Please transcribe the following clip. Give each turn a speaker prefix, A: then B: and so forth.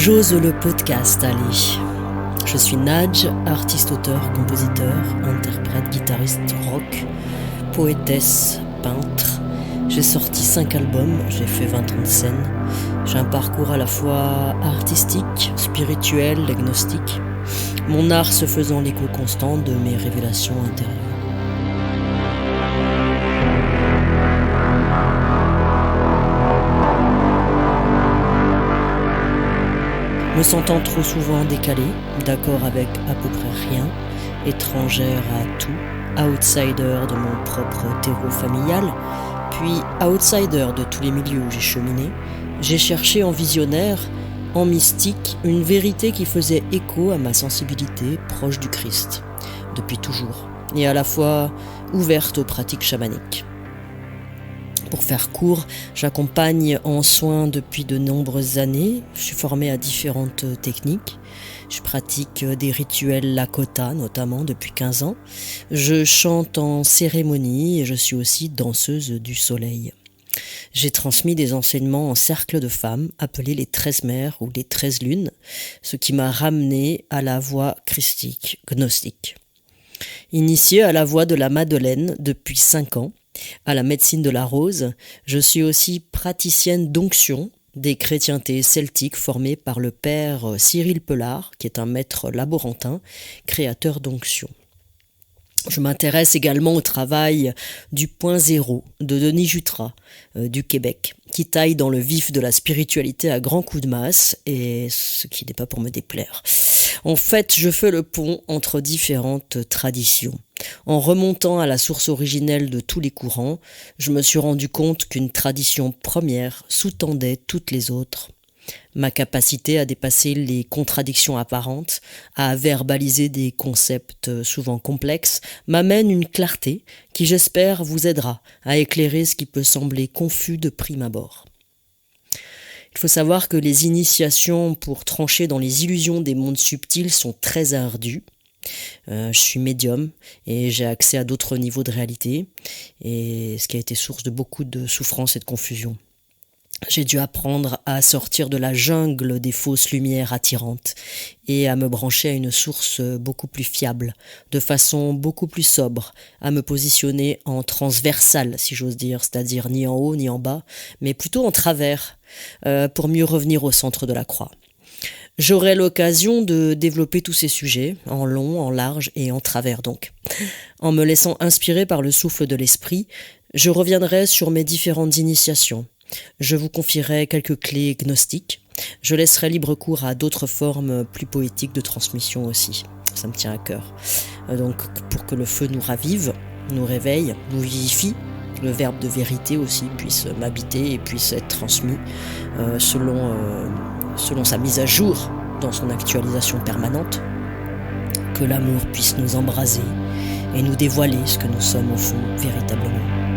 A: J'ose le podcast, allez. Je suis Nadj, artiste, auteur, compositeur, interprète, guitariste rock, poétesse, peintre. J'ai sorti 5 albums, j'ai fait 20 ans de scène. J'ai un parcours à la fois artistique, spirituel, agnostique. Mon art se faisant l'écho constant de mes révélations intérieures. Me sentant trop souvent décalée, d'accord avec à peu près rien, étrangère à tout, outsider de mon propre terreau familial, puis outsider de tous les milieux où j'ai cheminé, j'ai cherché en visionnaire, en mystique, une vérité qui faisait écho à ma sensibilité proche du Christ, depuis toujours, et à la fois ouverte aux pratiques chamaniques. Pour faire court, j'accompagne en soins depuis de nombreuses années. Je suis formée à différentes techniques. Je pratique des rituels Lakota, notamment depuis 15 ans. Je chante en cérémonie et je suis aussi danseuse du soleil. J'ai transmis des enseignements en cercle de femmes, appelés les 13 mères ou les 13 lunes, ce qui m'a ramené à la voie christique, gnostique. Initiée à la voie de la Madeleine depuis 5 ans, à la médecine de la rose, je suis aussi praticienne d'onction des chrétientés celtiques formées par le père Cyril Pelard, qui est un maître laborantin, créateur d'onction. Je m'intéresse également au travail du point zéro de Denis Jutras du Québec, qui taille dans le vif de la spiritualité à grands coups de masse, et ce qui n'est pas pour me déplaire. En fait, je fais le pont entre différentes traditions. En remontant à la source originelle de tous les courants, je me suis rendu compte qu'une tradition première sous-tendait toutes les autres. Ma capacité à dépasser les contradictions apparentes, à verbaliser des concepts souvent complexes, m'amène une clarté qui, j'espère, vous aidera à éclairer ce qui peut sembler confus de prime abord. Il faut savoir que les initiations pour trancher dans les illusions des mondes subtils sont très ardues. Je suis médium et j'ai accès à d'autres niveaux de réalité, et ce qui a été source de beaucoup de souffrance et de confusion. J'ai dû apprendre à sortir de la jungle des fausses lumières attirantes et à me brancher à une source beaucoup plus fiable, de façon beaucoup plus sobre, à me positionner en transversal, si j'ose dire, c'est-à-dire ni en haut ni en bas, mais plutôt en travers, pour mieux revenir au centre de la croix. J'aurai l'occasion de développer tous ces sujets, en long, en large et en travers donc. En me laissant inspirer par le souffle de l'esprit, je reviendrai sur mes différentes initiations. Je vous confierai quelques clés gnostiques. Je laisserai libre cours à d'autres formes plus poétiques de transmission aussi. Ça me tient à cœur. Donc, pour que le feu nous ravive, nous réveille, nous vivifie, le verbe de vérité aussi puisse m'habiter et puisse être transmis selon sa mise à jour dans son actualisation permanente. Que l'amour puisse nous embraser et nous dévoiler ce que nous sommes au fond véritablement.